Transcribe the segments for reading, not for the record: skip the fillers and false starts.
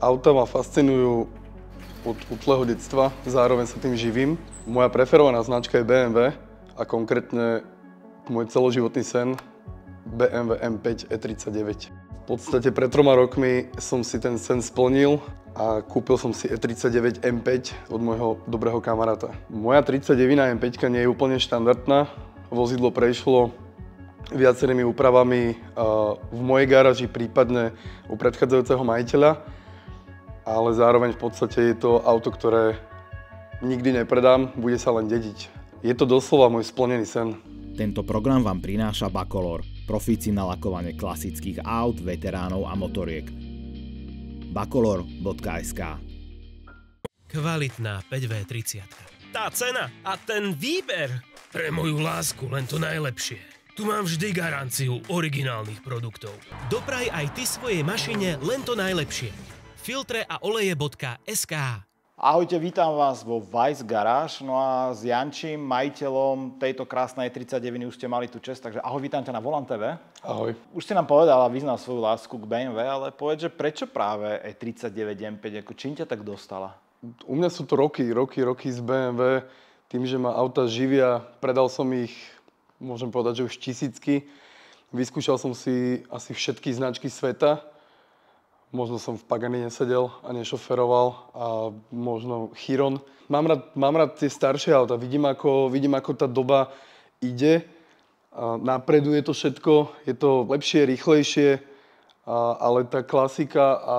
Auta ma fascinujú od útleho detstva, zároveň sa tým živím. Moja preferovaná značka je BMW a konkrétne môj celoživotný sen BMW M5 E39. V podstate pred 3 rokmi som si ten sen splnil a kúpil som si E39 M5 od môjho dobrého kamaráta. Moja 39 M5 nie je úplne štandardná. Vozidlo prešlo viacerými úpravami v mojej garáži, prípadne u predchádzajúceho majiteľa. Ale zároveň v podstate je to auto, ktoré nikdy nepredám, bude sa len dediť. Je to doslova môj splnený sen. Tento program vám prináša Bacolor, profíci na lakovanie klasických aut, veteránov a motoriek. bacolor.sk. Kvalitná 5V30. Tá cena a ten výber. Pre moju lásku len to najlepšie. Tu mám vždy garanciu originálnych produktov. Dopraj aj ty svojej mašine len to najlepšie. Filtre a oleje.sk. Ahojte, vítam vás vo Weiss Garage. No a s Jančím, majiteľom tejto krásnej 39 už ste mali tú čest, takže ahoj, vítam ťa na Volant TV. Ahoj. Už ste nám povedal a vyznal svoju lásku k BMW, ale povedz, že prečo práve E39 M5, ako čím ťa tak dostala? U mňa sú to roky z BMW. Tým, že ma auta živia, predal som ich, môžem povedať, že už tisícky. Vyskúšal som si asi všetky značky sveta. Možno som v Pagani nesedel a nešoferoval a možno Chiron. Mám rád tie staršie auta, vidím ako tá doba ide. Napreduje to všetko, je to lepšie, rýchlejšie, ale tá klasika a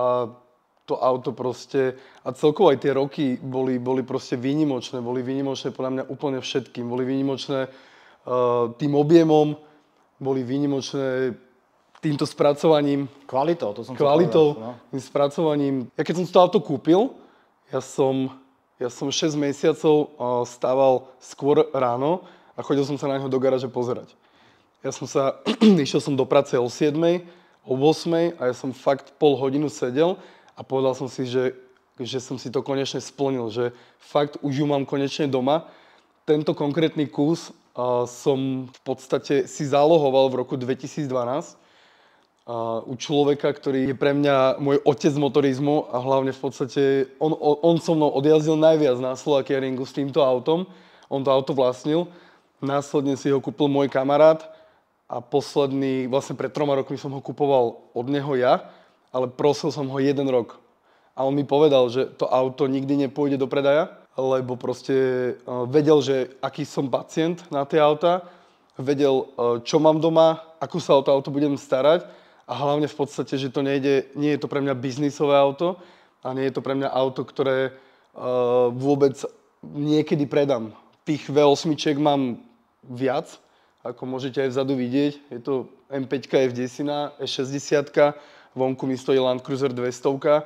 to auto proste a celkovo aj tie roky boli proste výnimočné. Boli výnimočné podľa mňa úplne všetkým. Boli výnimočné tým objemom, boli výnimočné týmto spracovaním. Kvalitou, to som Kvalitou, povedal, no. Tým spracovaním. Ja keď som to auto kúpil, ja som 6 mesiacov stával skôr ráno a chodil som sa na neho do garáže pozerať. Išiel som do práce o 7, o 8 a ja som fakt pol hodinu sedel a povedal som si, že som si to konečne splnil, že fakt už ju mám konečne doma. Tento konkrétny kus som v podstate si zálohoval v roku 2012 u človeka, ktorý je pre mňa môj otec motorizmu a hlavne v podstate on so mnou odjazdil najviac na Slovakiaringu s týmto autom. On to auto vlastnil. Následne si ho kúpil môj kamarát a vlastne pred 3 rokmi som ho kupoval od neho ja, ale prosil som ho 1 rok. A on mi povedal, že to auto nikdy nepôjde do predaja, lebo proste vedel, že aký som pacient na tie auta, vedel, čo mám doma, ako sa o to auto budem starať. A hlavne v podstate, že to nie je to pre mňa biznisové auto a nie je to pre mňa auto, ktoré vôbec niekedy predám. Tých V8 mám viac, ako môžete aj vzadu vidieť. Je to M5 F10, E60, vonku mi stojí Land Cruiser 200,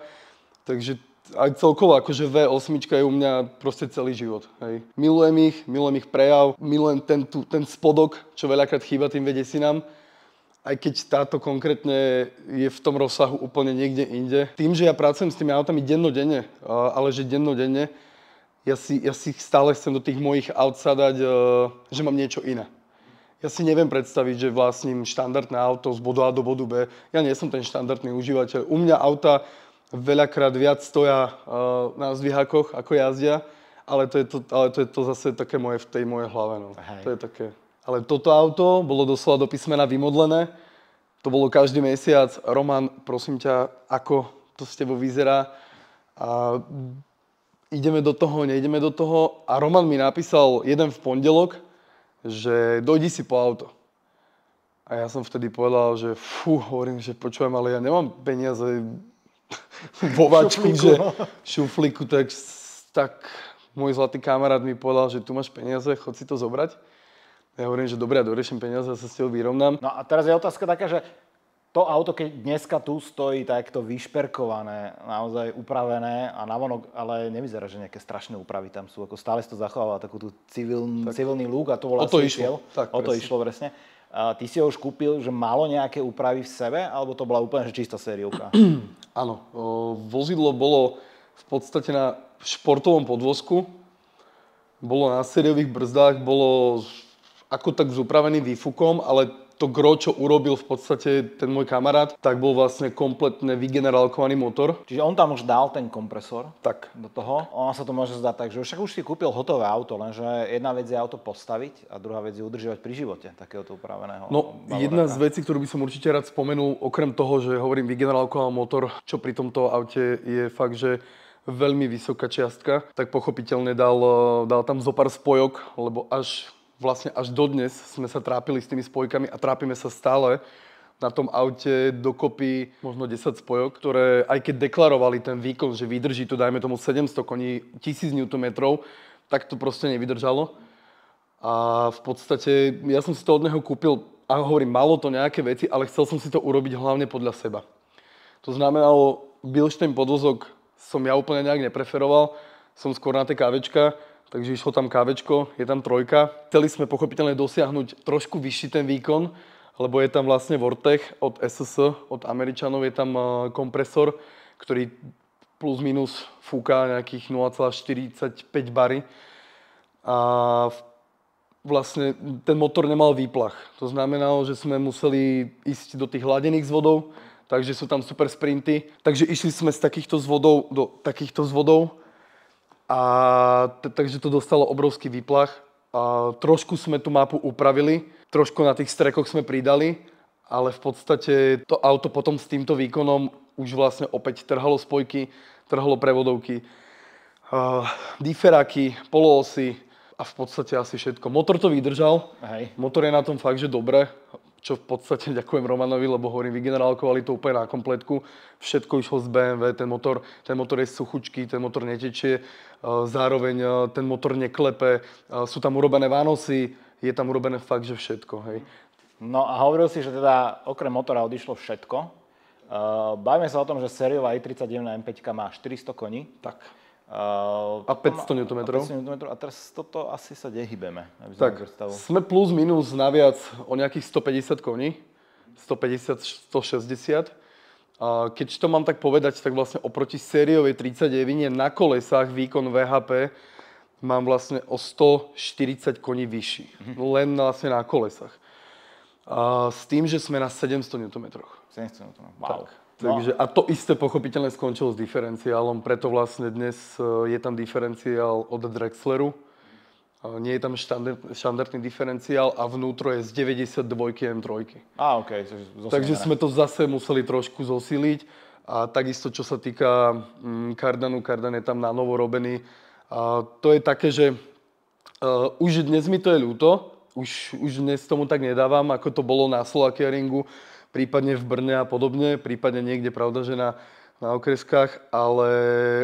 takže aj celkovo akože V8 je u mňa proste celý život. Hej. Milujem ich prejav, milujem ten spodok, čo veľakrát chýba tým V10. Aj keď táto konkrétne je v tom rozsahu úplne niekde inde. Tým, že ja pracujem s tými autami dennodenne, ale že dennodenne, ja si stále chcem do tých mojich aut sadať, že mám niečo iné. Ja si neviem predstaviť, že vlastním štandardné auto z bodu A do bodu B. Ja nie som ten štandardný užívateľ. U mňa auta veľakrát viac stoja na zdvihákoch, ako jazdia, ale to je to zase také moje v tej mojej hlave. No. To je také. Ale toto auto bolo doslova do písmena vymodlené. To bolo každý mesiac. Roman, prosím ťa, ako to s tebou vyzerá? A ideme do toho, neideme do toho. A Roman mi napísal jeden v pondelok, že dojdi si po auto. A ja som vtedy povedal, že hovorím, že počujem, ale ja nemám peniaze vo vačku, že šuflíku, tak môj zlatý kamarát mi povedal, že tu máš peniaze, chod si to zobrať. Ja hovorím, že dobre, ja doriešim peniaze a sa s tebou vyrovnám. No a teraz je otázka taká, že to auto, keď dneska tu stojí takto vyšperkované, naozaj upravené a navonok, ale nevyzerá, že nejaké strašné úpravy tam sú. Ako stále si to zachováva takú tú civilný look a to bol asi cieľ. O to išlo presne. Ty si ho už kúpil, že malo nejaké úpravy v sebe, alebo to bola úplne že čistá sériovka? Áno, vozidlo bolo v podstate na športovom podvozku, bolo na sériových brzdách, bolo ako tak s upraveným výfukom, ale to gro, čo urobil v podstate ten môj kamarát, tak bol vlastne kompletne vygenerálkovaný motor. Čiže on tam už dal ten kompresor Tak. do toho. Ono sa to môže zdať tak, že však už si kúpil hotové auto, lenže jedna vec je auto postaviť a druhá vec je udržiavať pri živote takéhoto upraveného. No, jedna z vecí, ktorú by som určite rád spomenul, okrem toho, že hovorím vygenerálkovaný motor, čo pri tomto aute je fakt, že veľmi vysoká čiastka, tak pochopiteľne dal tam zopár spojok, lebo vlastne až dodnes sme sa trápili s tými spojkami a trápime sa stále. Na tom aute dokopy možno 10 spojok, ktoré aj keď deklarovali ten výkon, že vydrží to, dajme tomu 700 koní, 1000 Nm, tak to proste nevydržalo. A v podstate ja som si to od neho kúpil a hovorím, malo to nejaké veci, ale chcel som si to urobiť hlavne podľa seba. To znamenalo, Bilstein podvozok som ja úplne nejak nepreferoval, som skôr na tie kávečka, takže išlo tam kávečko, je tam trojka. Chceli sme pochopiteľne dosiahnuť trošku vyšší ten výkon, lebo je tam vlastne Vortech od SSS, od Američanov, je tam kompresor, ktorý plus minus fúka nejakých 0,45 bary. A vlastne ten motor nemal výplach. To znamenalo, že sme museli ísť do tých hladených zvodov, takže sú tam super sprinty. Takže išli sme z takýchto zvodov do takýchto zvodov. Takže to dostalo obrovský výplach. Trošku sme tú mapu upravili, trošku na tých strekoch sme pridali, ale v podstate to auto potom s týmto výkonom už vlastne opäť trhalo spojky, trhalo prevodovky, diferáky, poloosy a v podstate asi všetko. Motor to vydržal, Motor je na tom fakt, že dobre, čo v podstate ďakujem Romanovi, lebo hovorím, vygenerálkovali to úplne na kompletku. Všetko išlo z BMW, ten motor je suchučký, ten motor netečie, zároveň ten motor neklepe, sú tam urobené vánosy, je tam urobené fakt, že všetko. Hej. No a hovoril si, že teda okrem motora odišlo všetko. Bavíme sa o tom, že sériová i31 M5 má 400 koní. Tak. A 500 Nm. A teraz toto asi sa nehybeme. Tak, sme plus minus naviac o nejakých 150 koní. 150, 160. Keď to mám tak povedať, tak vlastne oproti sériovej 39 na kolesách výkon VHP mám vlastne o 140 koní vyšší. Len vlastne na kolesách. S tým, že sme na 700 Nm. 700 Nm. Wow. Tak. Takže, a to isté pochopiteľne skončilo s diferenciálom, preto vlastne dnes je tam diferenciál od Drexleru. Nie je tam štandardný diferenciál a vnútro je z 92 M3. Okay. Takže sme to zase museli trošku zosiliť. A takisto, čo sa týka Cardanu, Cardan je tam na novo robený. A to je také, že už dnes mi to je ľúto, už dnes tomu tak nedávam, ako to bolo na Slovakia Ringu, prípadne v Brne a podobne, prípadne niekde, pravda, že na okreskách, ale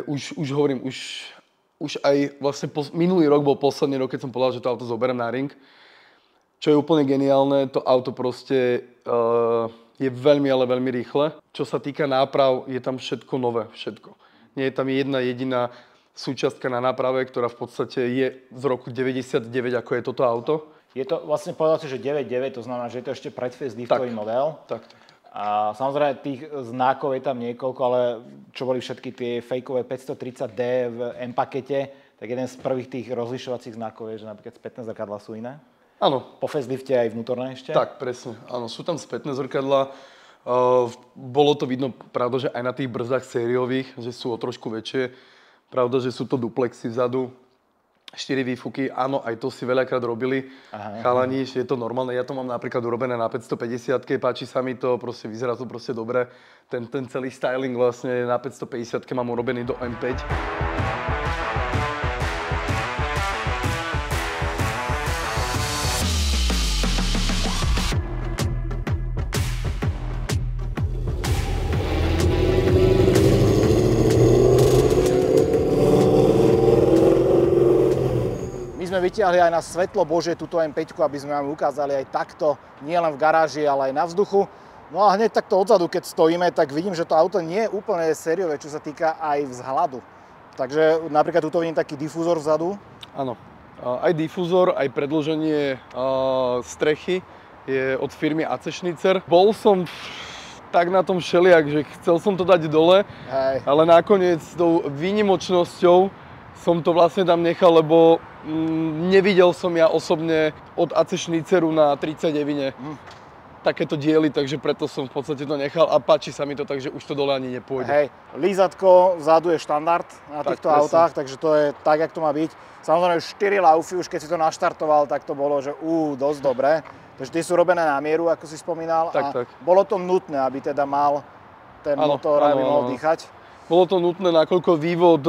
už hovorím, už aj vlastne minulý rok bol posledný rok, keď som povedal, že to auto zoberiem na ring. Čo je úplne geniálne, to auto proste je veľmi, ale veľmi rýchle. Čo sa týka náprav, je tam všetko nové, všetko. Nie je tam jedna jediná súčiastka na náprave, ktorá v podstate je z roku 99, ako je toto auto. Je to vlastne, povedal si, že 9.9, to znamená, že je to ešte predfaceliftový model. Tak. A samozrejme tých znakov je tam niekoľko, ale čo boli všetky tie fejkové 530D v M-pakete, tak jeden z prvých tých rozlišovacích znakov je, že napríklad spätné zrkadlá sú iné. Áno. Po facelifte aj vnútorné ešte? Tak, presne. Áno, sú tam spätné zrkadlá. Bolo to vidno, pravda, že aj na tých brzdách sériových, že sú o trošku väčšie. Pravda, že sú to duplexy vzadu. 4 výfuky, áno, aj to si veľakrát robili. Chalani, je to normálne. Ja to mám napríklad urobené na 550-ke, páči sa mi to, proste vyzerá to proste dobre. Ten celý styling vlastne na 550-ke mám urobený do M5. Vytiahli aj na svetlo Božie túto M5, aby sme vám ukázali aj takto, nie len v garáži, ale aj na vzduchu. No a hneď takto odzadu, keď stojíme, tak vidím, že to auto nie je úplne sériové, čo sa týka aj vzhľadu. Takže napríklad tuto vidím taký difúzor vzadu. Áno, aj difúzor, aj predĺženie strechy je od firmy AC Schnitzer. Bol som tak na tom všelijak, že chcel som to dať dole, ale nakoniec tou výnimočnosťou som to vlastne tam nechal, lebo nevidel som ja osobne od AC Schnitzeru na 39 takéto diely, takže preto som v podstate to nechal a páči sa mi to, takže už to dole ani nepôjde. Hej, lízatko vzadu je štandard na týchto autách, takže to je tak, jak to má byť. Samozrejme 4 laufy, už keď si to naštartoval, tak to bolo, že dosť dobré. Takže tie sú robené na mieru, ako si spomínal. Tak. Bolo to nutné, aby teda mal ten motor, aby mohol dýchať? Bolo to nutné, nakoľko vývod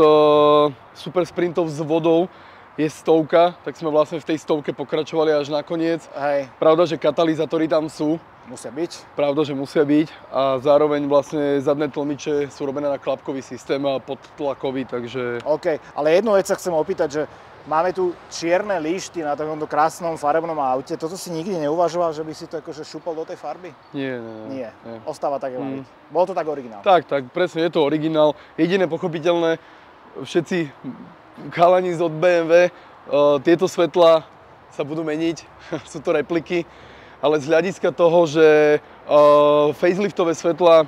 super sprintov s vodou je 100, tak sme vlastne v tej 100 pokračovali až nakoniec. Hej. Pravda, že katalizátory tam sú. Musia byť. Pravda, že musia byť a zároveň vlastne zadné tlmiče sú robené na klapkový systém a podtlakový, takže... OK, ale jednu vec sa chcem opýtať, že máme tu čierne líšty na takomto krásnom farebnom aute. Toto si nikdy neuvažoval, že by si to akože šupol do tej farby? Nie. Ostáva tak, má byť. Bolo to tak originál. Tak, presne, je to originál. Jediné pochopiteľné, všetci chalani od BMW, tieto svetlá sa budú meniť, sú to repliky, ale z hľadiska toho, že faceliftové svetlá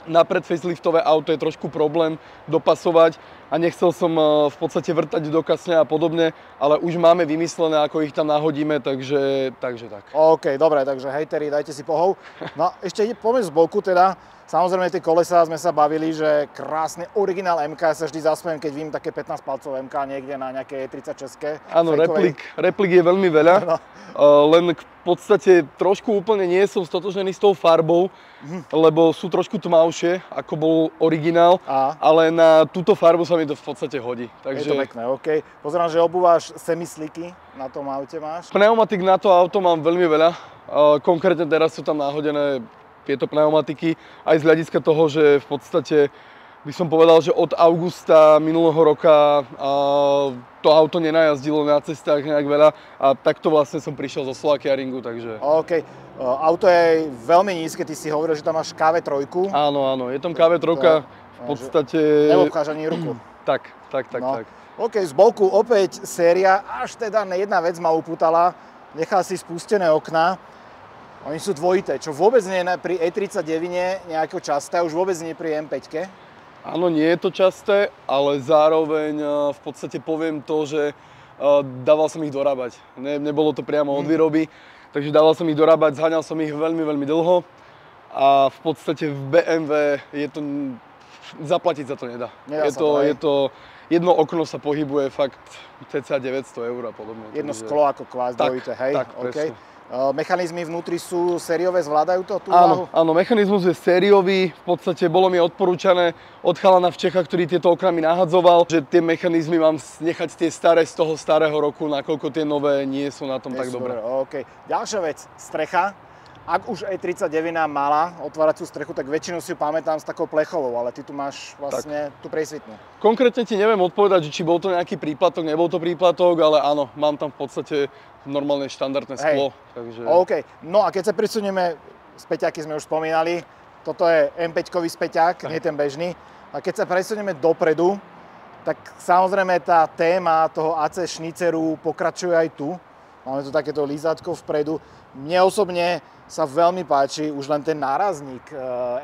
na predfaceliftové auto je trošku problém dopasovať a nechcel som v podstate vrtať do kasne a podobne, ale už máme vymyslené, ako ich tam nahodíme, takže tak. OK, dobre, takže hejteri, dajte si pohov. No ešte poďme z boku teda. Samozrejme, tie kolesá sme sa bavili, že krásny originál MK, ja sa vždy zaspojem, keď vidím také 15-palcov MK niekde na nejakej 36. Áno, replik je veľmi veľa, len v podstate trošku úplne nie som stotožnený s tou farbou, lebo sú trošku tmavšie, ako bol originál, ale na túto farbu sa mi to v podstate hodí. Takže... Je to pekné, OK. Pozerám, že obúvaš semisliky na tom aute máš. Pneumatik na to auto mám veľmi veľa, konkrétne teraz sú tam náhodené tieto pneumatiky, aj z hľadiska toho, že v podstate by som povedal, že od augusta minulého roka to auto nenajazdilo na cestách nejak veľa a takto vlastne som prišiel zo Slovakiaringu, takže... OK. Auto je veľmi nízke, ty si hovoril, že tam máš KV3. Áno, je tam KV3, v podstate... Neobcháš ani ruku. Tak. OK, z boku opäť séria, až teda jedna vec ma upútala, nechal si spustené okná. Oni sú dvojité, čo vôbec nie je pri E39 nejako časté, už vôbec nie pri M5. Áno, nie je to časté, ale zároveň v podstate poviem to, že dával som ich dorábať. Nebolo to priamo od výroby, takže dával som ich dorábať, zháňal som ich veľmi, veľmi dlho a v podstate v BMW je to, zaplatiť za to nedá. Je to jedno okno sa pohybuje fakt cca 900 eur a podobne. Jedno sklo ako kvás dvojité, hej? Tak, presne. Mechanizmy vnútri sú sériové, zvládajú to tú váhu? Áno, mechanizmus je sériový, v podstate bolo mi odporúčané od chalana v Čechách, ktorý tieto okná mi nahadzoval, že tie mechanizmy mám nechať tie staré z toho starého roku, nakoľko tie nové nie sú na tom tak dobre. Okay. Ďalšia vec, strecha. Ak už E39 mala otváracú strechu, tak väčšinou si ju pamätám s takou plechovou, ale ty tu máš vlastne tú priesvitnú. Konkrétne ti neviem odpovedať, či bol to nejaký príplatok, nebol to príplatok, ale áno, mám tam v podstate normálne štandardné sklo. Takže... OK, no a keď sa presunieme, späťáky sme už spomínali, toto je M5-kový späťák, nie ten bežný. A keď sa presunieme dopredu, tak samozrejme tá téma toho AC Schnitzeru pokračuje aj tu. Máme tu takéto lízatko vpredu. Mne osobne sa veľmi páči už len ten nárazník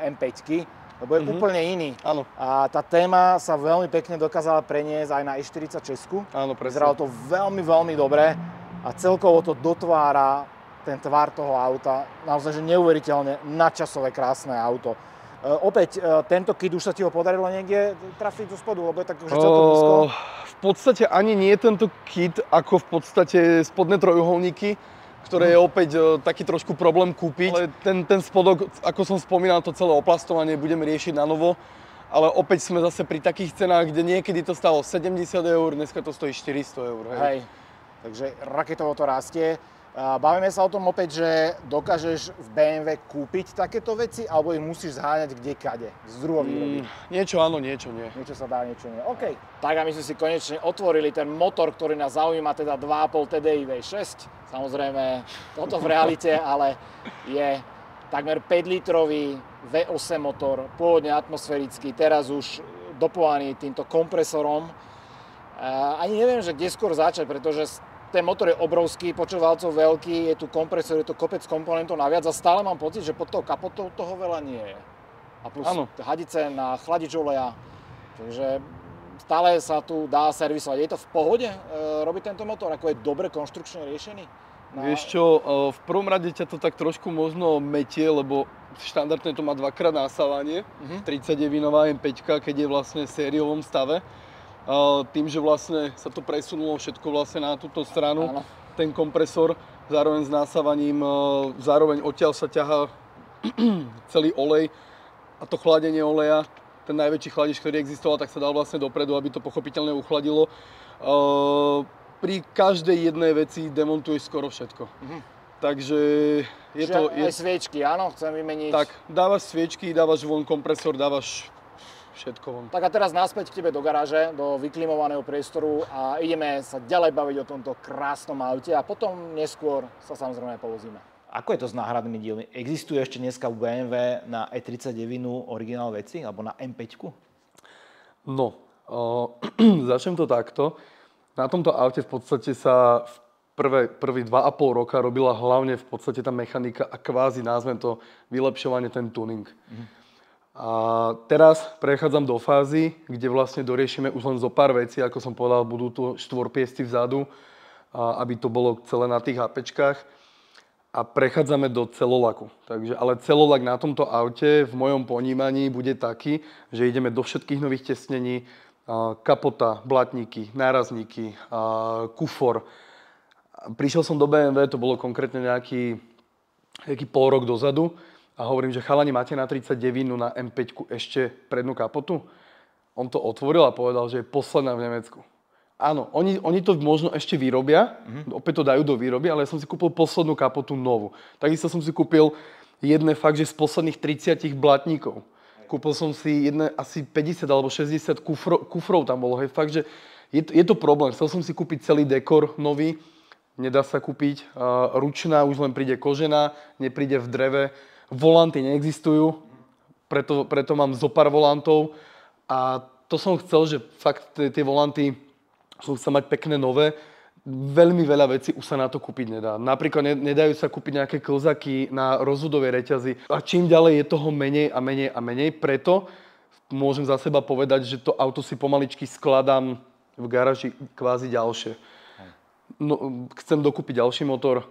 M5-ky, lebo je úplne iný. Áno. A tá téma sa veľmi pekne dokázala preniesť aj na E46. Áno, presne. Vyzeralo to veľmi, veľmi dobre a celkovo to dotvára ten tvar toho auta. Naozaj, že neuveriteľne nadčasové krásne auto. Opäť, tento kit už sa ti ho podarilo niekde trafiť zo spodu, lebo je tak už celkom nízko? V podstate ani nie tento kit, ako v podstate spodné trojuholníky, ktoré je opäť taký trošku problém kúpiť. Ale ten spodok, ako som spomínal, to celé oplastovanie budeme riešiť na novo. Ale opäť sme zase pri takých cenách, kde niekedy to stalo 70 eur, dneska to stojí 400 eur. Hej, takže raketovo to rastie. Bavíme sa o tom opäť, že dokážeš v BMW kúpiť takéto veci, alebo ich musíš zháňať kdekade, z druhovýroby? Niečo áno, niečo nie. Niečo sa dá, niečo nie. OK. Tak a my sme si konečne otvorili ten motor, ktorý nás zaujíma, teda 2,5 TDI V6. Samozrejme, toto v realite, ale je takmer 5-litrový V8 motor, pôvodne atmosférický, teraz už dopovaný týmto kompresorom. Ani neviem, že kde skôr začať, pretože ten motor je obrovský, počet valcov veľký, je tu kompresor, je tu kopec komponentov naviac a stále mám pocit, že pod tou kapotou toho veľa nie je. A plus hadice na chladič oleja, takže stále sa tu dá servisovať. Je to v pohode robiť tento motor? Ako je dobre konštrukčne riešený? Vieš čo, v prvom rade ťa to tak trošku možno metie, lebo štandardne to má dvakrát násávanie, 39-nová M5, keď je vlastne v sériovom stave. Tým, že vlastne sa to presunulo všetko vlastne na túto stranu, ten kompresor, zároveň s násávaním, zároveň odtiaľ sa ťahá celý olej a to chladenie oleja, ten najväčší chladič, ktorý existoval, tak sa dal vlastne dopredu, aby to pochopiteľne uchladilo. Pri každej jednej veci demontuješ skoro všetko. Takže je to... Aj sviečky, áno, chcem vymeniť. Tak, dávaš sviečky, dávaš von kompresor, dávaš všetko von. Tak a teraz naspäť k tebe do garáže, do vyklimovaného priestoru a ideme sa ďalej baviť o tomto krásnom aute a potom neskôr sa samozrejme povozíme. Ako je to s náhradnými dielmi? Existuje ešte dneska v BMW na E39 originál veci, alebo na M5? No, začnem to takto. Na tomto aute v podstate sa prvý 2,5 roka robila hlavne v podstate tá mechanika a kvázi názvem to vylepšovanie, ten tuning. A teraz prechádzam do fázy, kde vlastne doriešime už len zo pár vecí, ako som povedal, budú tu štvorpiesty vzadu, aby to bolo celé na tých HPčkách. A prechádzame do celolaku. Ale celolak na tomto aute v mojom ponímaní bude taký, že ideme do všetkých nových tesnení, kapota, blatníky, nárazníky, kufor. Prišiel som do BMW, to bolo konkrétne nejaký pol rok dozadu a hovorím, že chalani, máte na 39 na M5 ešte prednú kapotu? On to otvoril a povedal, že je posledná v Nemecku. Áno, oni to možno ešte vyrobia, opäť to dajú do výroby, ale ja som si kúpil poslednú kapotu novú. Takisto som si kúpil jedné fakt, že z posledných 30 blatníkov. Kúpil som si jedné asi 50 alebo 60 kufrov tam bolo. Hej. Fakt, že je to problém. Chcel som si kúpiť celý dekor nový, nedá sa kúpiť. Ručná už len príde kožená, nepríde v dreve. Volanty neexistujú, preto mám zopár volantov. A to som chcel, že fakt tie volanty som chcel mať pekné nové. Veľmi veľa vecí už sa na to kúpiť nedá. Napríklad nedajú sa kúpiť nejaké klzaky na rozvodovej reťazi. A čím ďalej je toho menej a menej a menej. Preto môžem za seba povedať, že to auto si pomaličky skladám v garáži kvázi ďalšie. No, chcem dokúpiť ďalší motor,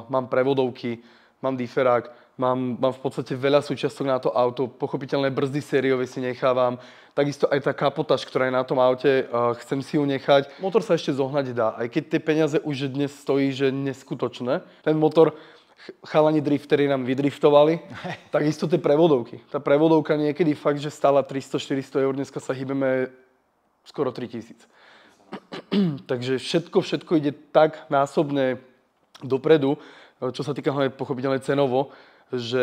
mám prevodovky, mám diferák, mám v podstate veľa súčiastok na to auto. Pochopiteľné brzdy sériové si nechávam. Takisto aj tá kapotáž, ktorá je na tom aute, chcem si ju nechať. Motor sa ešte zohnať dá, aj keď tie peniaze už dnes stojí, že neskutočné. Ten motor, chalani driftery nám vydriftovali, takisto tie prevodovky. Tá prevodovka niekedy fakt, že stála 300-400 eur, dneska sa hýbeme skoro 3000. Takže všetko ide tak násobne dopredu, čo sa týka hlavne pochopiteľne cenovo, že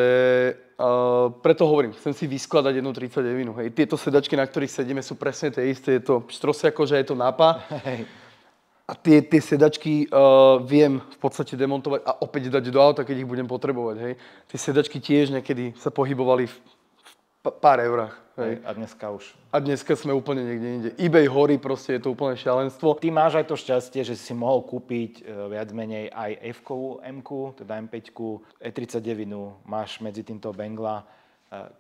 preto hovorím, chcem si vyskladať jednu 39. Hej. Tieto sedačky, na ktorých sedíme, sú presne tie isté. Je to štrosia koža, je to nápa. A tie sedačky viem v podstate demontovať a opäť dať do auta, keď ich budem potrebovať. Hej. Tie sedačky tiež niekedy sa pohybovali v pár eurách. Hej. A dneska už. A dneska sme úplne niekde inde. eBay horí, proste je to úplne šialenstvo. Ty máš aj to šťastie, že si mohol kúpiť viac menej aj F-kovú M-ku, teda M5-ku, E39, máš medzi týmto Bengla.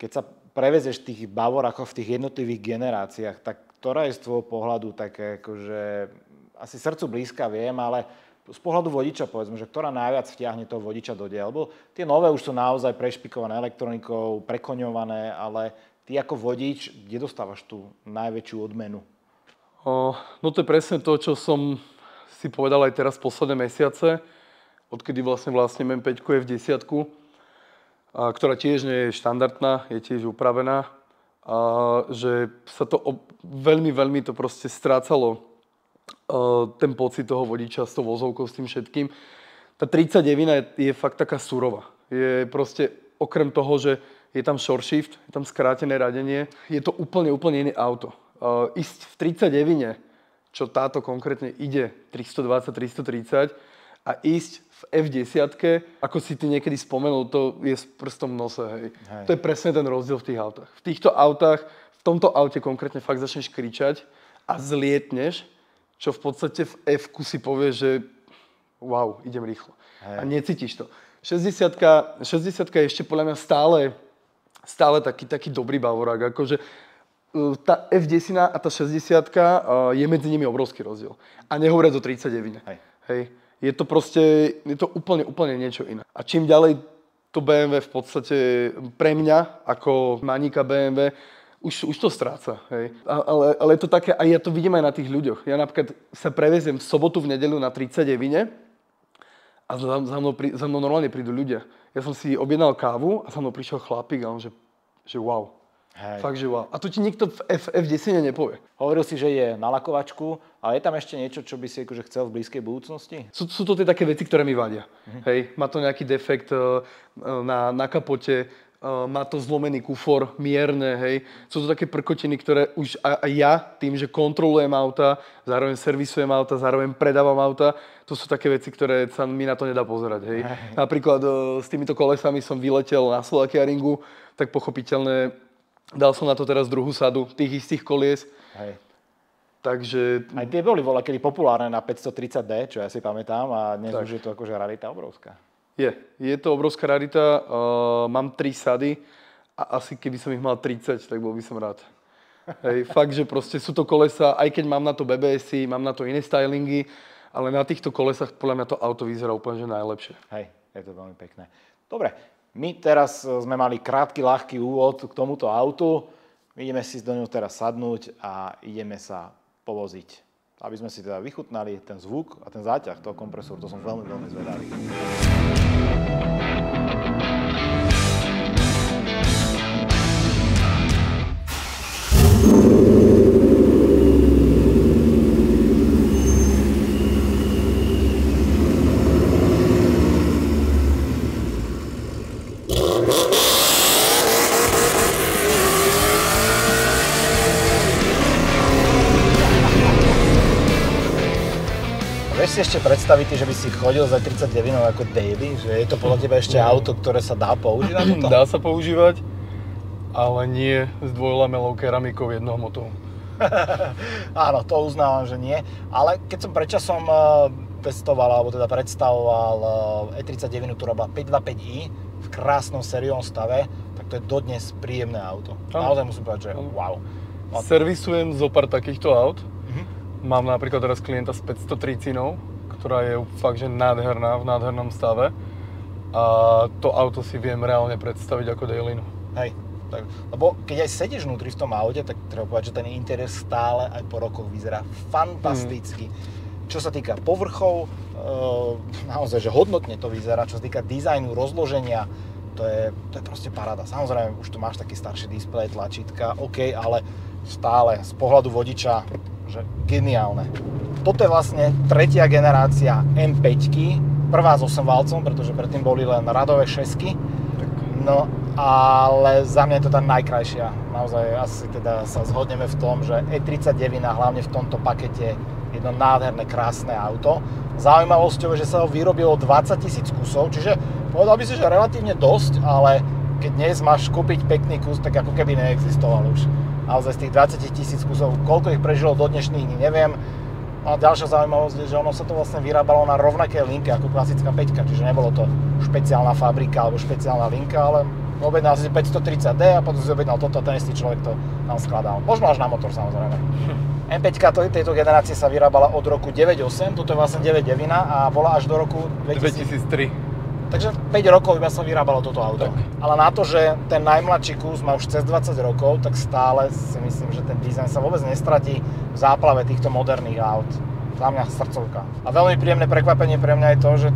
Keď sa prevezeš v tých Bavorakoch, v tých jednotlivých generáciách, tak ktorá je z tvojho pohľadu také akože asi srdcu blízka, viem, ale z pohľadu vodiča povedzme, že ktorá najviac vtiahne toho vodiča do deja, lebo tie nové už sú naozaj prešpikované elektronikou, prekoňované, ale ty ako vodič, kde dostávaš tú najväčšiu odmenu? No to je presne to, čo som si povedal aj teraz posledné mesiace, odkedy vlastne M5 je v 10, ktorá tiež nie je štandardná, je tiež upravená, že sa to veľmi to proste strácalo ten pocit toho vodiča s tou vozovkou, s tým všetkým. Tá 39 je fakt taká surová. Je proste, okrem toho, že je tam short shift, je tam skrátené radenie, je to úplne iné auto. Ísť v 39, čo táto konkrétne ide 320, 330 a ísť v F10, ako si ty niekedy spomenul, to je s prstom v nose. Hej. To je presne ten rozdiel v tých autách. V týchto autách, v tomto aute konkrétne fakt začneš kričať a zlietneš, čo v podstate v F-ku si povieš, že wow, idem rýchlo. Hej. A necítiš to. 60 je ešte podľa mňa stále taký dobrý bavorák, akože tá F10 a tá 60 je medzi nimi obrovský rozdiel. A nehovoriac o 39. Hej. Je to úplne niečo iné. A čím ďalej to BMW v podstate pre mňa, ako maníka BMW, už to stráca. Hej. Ale je to také, a ja to vidím aj na tých ľuďoch. Ja napríklad sa preveziem v sobotu, v nedeľu na 39 a za mnou normálne prídu ľudia. Ja som si objednal kávu a za mnou prišiel chlapík a on, že wow. Hej. Fakt, že wow. A to ti nikto v F10 nepovie. Hovoril si, že je na lakovačku, ale je tam ešte niečo, čo by si akože chcel v blízkej budúcnosti? Sú to tie také veci, ktoré mi vadia. Hej, má to nejaký defekt na kapote, má to zlomený kufor, mierne, hej. Sú to také prkotiny, ktoré už aj ja, tým, že kontrolujem auta, zároveň servisujem auta, zároveň predávam auta, to sú také veci, ktoré sa mi na to nedá pozerať, hej. Napríklad s týmito kolesami som vyletel na Slovakia Ringu, tak pochopiteľne dal som na to teraz druhú sadu tých istých kolies. Hej. Takže... Aj tie boli kedy populárne na 530D, čo ja si pamätám, a dnes už je to akože rarita obrovská. Je to obrovská rarita, mám 3 sady a asi keby som ich mal 30, tak bol by som rád. Hej, fakt, že proste sú to kolesa, aj keď mám na to BBS-y, mám na to iné stylingy, ale na týchto kolesách podľa mňa to auto vyzerá úplne že najlepšie. Hej, je to veľmi pekné. Dobre, my teraz sme mali krátky, ľahký úvod k tomuto autu. Ideme si do ňu teraz sadnúť a ideme sa povoziť. Aby sme si teda vychutnali ten zvuk a ten záťah toho kompresoru, to som veľmi, veľmi zvedavý. Vieš si ešte predstaviť, že by si chodil za 39 ako daily? Že je to podľa teba ešte auto, ktoré sa dá používať? Dá sa používať, ale nie s dvojlamelou keramikou jednohmotovou. Áno, to uznávam, že nie. Ale keď som predčasom testoval, alebo teda predstavoval E39 Turbo 525i v krásnom sériovom stave, tak to je dodnes príjemné auto. Naozaj musím povedať, že wow. Servisujem zo pár takýchto aut. Mám napríklad teraz klienta s 530, ktorá je fakt, že nádherná, v nádhernom stave. A to auto si viem reálne predstaviť ako dailinu. Hej, tak, lebo keď aj sedíš vnútri v tom aute, tak treba povedať, že ten interiér stále aj po rokoch vyzerá fantasticky. Čo sa týka povrchov, naozaj, že hodnotne to vyzerá. Čo sa týka dizajnu, rozloženia, to je proste paráda. Samozrejme, už tu máš taký starší displej, tlačítka, OK, ale stále z pohľadu vodiča, že geniálne. Toto je vlastne tretia generácia M5-ky, prvá s 8-valcom, pretože predtým boli len radové šesky. No, ale za mňa je to tá najkrajšia. Naozaj asi teda sa zhodneme v tom, že E39 hlavne v tomto pakete je jedno nádherné, krásne auto. Zaujímavosťou je, že sa ho vyrobilo 20 000 kusov, čiže povedal by si, že relatívne dosť, ale keď dnes máš kúpiť pekný kus, tak ako keby neexistoval už. Naozaj z tých 20 000 kusov, koľko ich prežilo do dnešných dní, neviem. A ďalšia zaujímavosť je, že ono sa to vlastne vyrábalo na rovnakej linke ako klasická 5, čiže nebolo to špeciálna fabrika alebo špeciálna linka, ale objednal si 530D a potom si objednal toto, ten istý človek to tam skladal. Možno až na motor, samozrejme. M5 tejto generácie sa vyrábala od roku 98, toto je vlastne 9.9 a bola až do roku 2003. Takže 5 rokov iba sa vyrábalo toto auto. Tak. Ale na to, že ten najmladší kus má už cez 20 rokov, tak stále si myslím, že ten dizajn sa vôbec nestratí v záplave týchto moderných aut. Za mňa srdcovka. A veľmi príjemné prekvapenie pre mňa je to, že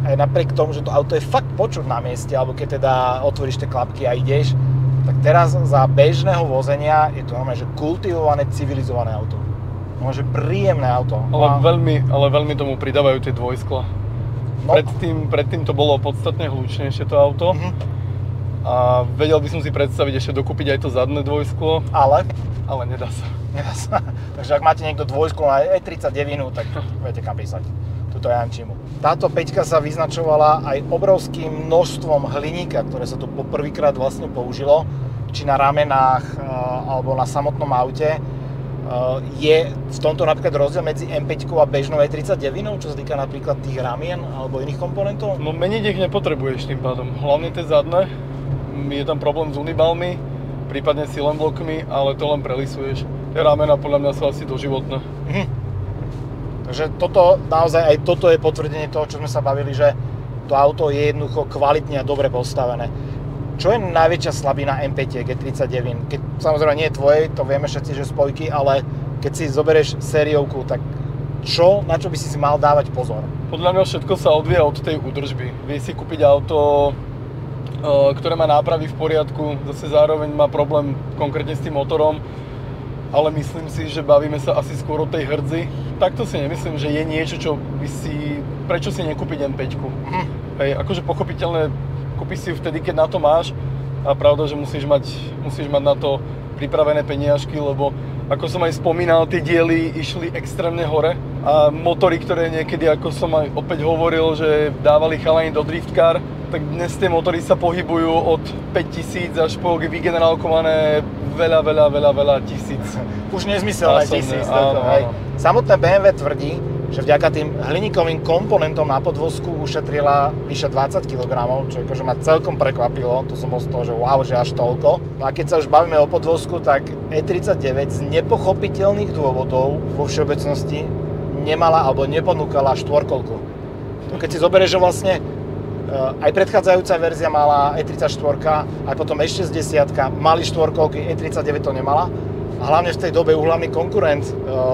aj napriek tomu, že to auto je fakt počuť na mieste, alebo keď teda otvoríš tie klapky a ideš, tak teraz za bežného vozenia je to normálne, že kultivované, civilizované auto. Môže príjemné auto. Ale veľmi tomu pridávajú tie dvojskla. No. Predtým to bolo podstatne hlučnejšie to auto. A vedel by som si predstaviť ešte dokúpiť aj to zadné dvojsklo. Ale nedá sa. Takže ak máte niekto dvojsklo na E39, tak viete kam písať. Tuto Jančimu. Táto 5 sa vyznačovala aj obrovským množstvom hliníka, ktoré sa tu poprvýkrát vlastne použilo. Či na ramenách, alebo na samotnom aute. Je v tomto napríklad rozdiel medzi M5 a bežnou E39, čo sa týka napríklad tých ramien alebo iných komponentov? No meniť ich nepotrebuješ tým pádom. Hlavne tie zadné. Je tam problém s unibalmi, prípadne silenblokmi, ale to len prelisuješ. Tie ramena podľa mňa sú asi doživotné. Takže toto naozaj, aj toto je potvrdenie toho, čo sme sa bavili, že to auto je jednoducho kvalitne a dobre postavené. Čo je najväčšia slabina M5 G39? Keď samozrejme nie je tvojej, to vieme všetci, že spojky, ale keď si zoberieš sériovku, tak na čo by si mal dávať pozor? Podľa mňa všetko sa odvíja od tej údržby. Vieš si kúpiť auto, ktoré má nápravy v poriadku, zase zároveň má problém konkrétne s tým motorom, ale myslím si, že bavíme sa asi skôr o tej hrdzi. Takto si nemyslím, že je niečo, prečo si nekúpiť M5. Hej, akože pochopiteľne, kúpiš si ju vtedy, keď na to máš, a pravda, že musíš mať na to pripravené peniažky, lebo ako som aj spomínal, tie diely išli extrémne hore a motory, ktoré niekedy, ako som aj opäť hovoril, že dávali chalani do Drift Car, tak dnes tie motory sa pohybujú od 5000 až po vygenerálkované veľa tisíc. Už nezmyselné tisíc. Samotné BMW tvrdí, že vďaka tým hliníkovým komponentom na podvozku ušetrila vyše 20 kg, čo akože ma celkom prekvapilo. Tu som bol z toho, že wow, že až toľko. No a keď sa už bavíme o podvozku, tak E39 z nepochopiteľných dôvodov vo všeobecnosti nemala alebo neponúkala štvorkolku. Keď si zoberieš, že vlastne aj predchádzajúca verzia mala E34, aj potom E60 mali štvorkolky, E39 to nemala. A hlavne v tej dobe úhlavný konkurent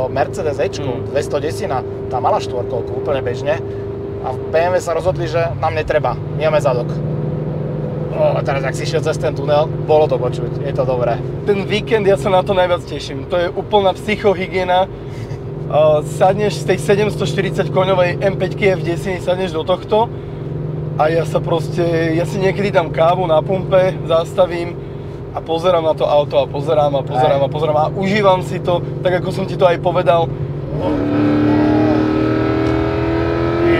Mercedes E-čko 210, tá mala štvorkolku úplne bežne. A v BMW sa rozhodli, že nám netreba, my máme zadok. A teraz, ak si šiel cez ten tunel, bolo to počuť, je to dobré. Ten víkend ja sa na to najviac teším. To je úplná psychohygiena. Sadneš z tej 740 koňovej M5 F10, sadneš do tohto a ja si niekedy dám kávu na pumpe, zastavím a pozerám na to auto a pozerám a užívam si to, tak ako som ti to aj povedal.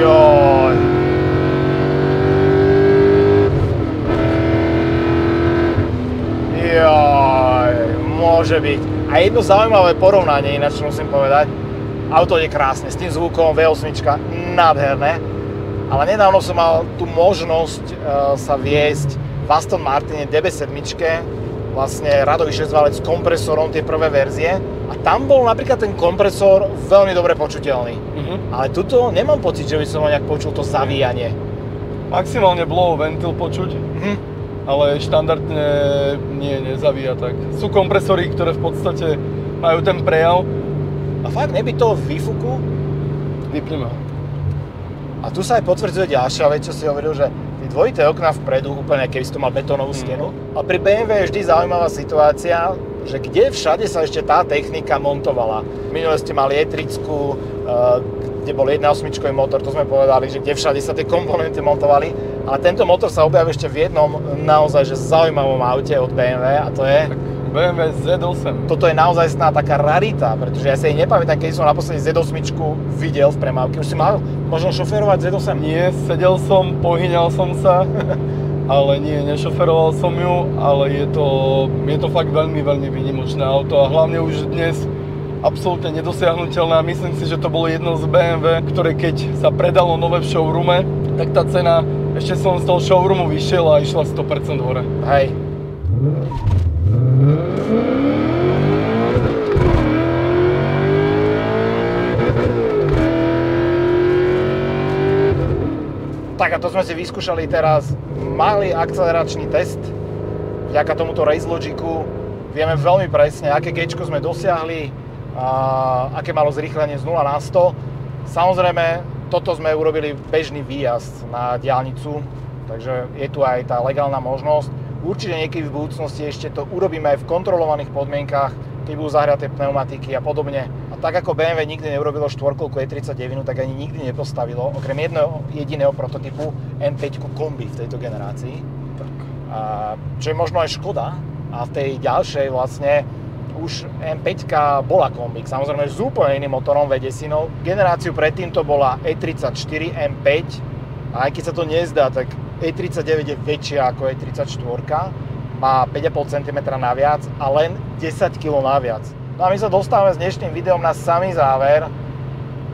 Joj. Môže byť. A jedno zaujímavé porovnanie, ináč musím povedať. Auto je krásne, s tým zvukom V8, nádherné. Ale nedávno som mal tú možnosť sa viesť v Aston Martine DB7, vlastne radový 6-valec s kompresorom, tie prvé verzie. A tam bol napríklad ten kompresor veľmi dobre počuteľný. Ale tuto nemám pocit, že by som ho nejak počul to zavíjanie. Maximálne blow ventil počuť, ale štandardne nezavíja tak. Sú kompresory, ktoré v podstate majú ten prejav. A fakt, neby toho výfuku? Vypne ma. A tu sa aj potvrdzuje ďalšia vec, čo si hovoril, že dvojité okná vpredu, úplne keby si to mal betónovú stenu. A pri BMW je vždy zaujímavá situácia, že kde všade sa ešte tá technika montovala. Minule ste mali E30, kde bol 1.8 motor, to sme povedali, že kde všade sa tie komponenty montovali. Ale tento motor sa objaví ešte v jednom naozaj že zaujímavom aute od BMW a to je BMW Z8. Toto je naozaj taká rarita, pretože ja si jej nepamätám, keď som naposledy Z8 videl v premávke. Už si mal možno šoférovať Z8? Nie, sedel som, pohyňal som sa, ale nie, nešoferoval som ju, ale je to fakt veľmi výnimočné auto a hlavne už dnes absolútne nedosiahnuteľné. Myslím si, že to bolo jedno z BMW, ktoré keď sa predalo nové v showroome, tak tá cena, ešte som z toho showroomu vyšiel a išla 100% hore. Hej. Tak a to sme si vyskúšali teraz malý akceleračný test. Vďaka tomuto Race Logicu vieme veľmi presne, aké G-čko sme dosiahli, aké malo zrýchlenie z 0 na 100. Samozrejme, toto sme urobili bežný výjazd na diaľnicu, takže je tu aj tá legálna možnosť. Určite niekedy v budúcnosti ešte to urobíme aj v kontrolovaných podmienkach, keď budú zahriaté pneumatiky a podobne. A tak ako BMW nikdy neurobilo štvorkolku E39, tak ani nikdy nepostavilo, okrem jedného jediného prototypu, M5 kombi v tejto generácii. Čo je možno aj škoda. A v tej ďalšej vlastne už M5 bola kombík, samozrejme s úplne iným motorom V10. Generáciu predtým to bola E34 M5 a aj keď sa to nezdá, tak E39 je väčšia ako E34, má 5,5 cm naviac a len 10 kg naviac. No a my sa dostávame s dnešným videom na samý záver.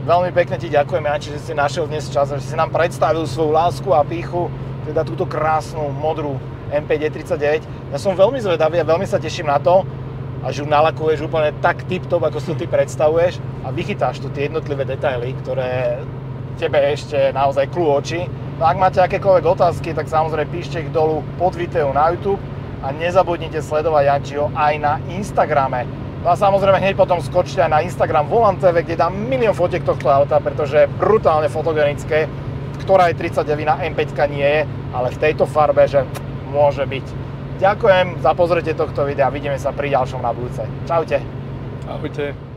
Veľmi pekne ti ďakujem, Janči, že si našiel dnes čas, že si nám predstavil svoju lásku a pýchu, teda túto krásnu modrú MP39. Ja som veľmi zvedavý a veľmi sa teším na to, až ju nalakuješ úplne tak tip-top, ako si to ty predstavuješ a vychytáš tu tie jednotlivé detaily, ktoré tebe ešte naozaj kľú oči. No ak máte akékoľvek otázky, tak samozrejme píšte ich dolu pod video na YouTube a nezabudnite sledovať Jančiho aj na Instagrame. No a samozrejme hneď potom skočte aj na Instagram Volant TV, kde dám milión fotiek tohto auta, pretože je brutálne fotogenické, ktorá je 39 M5 nie je, ale v tejto farbe, že môže byť. Ďakujem za pozretie tohto videa, vidíme sa pri ďalšom na budúce. Čaute. Ahojte.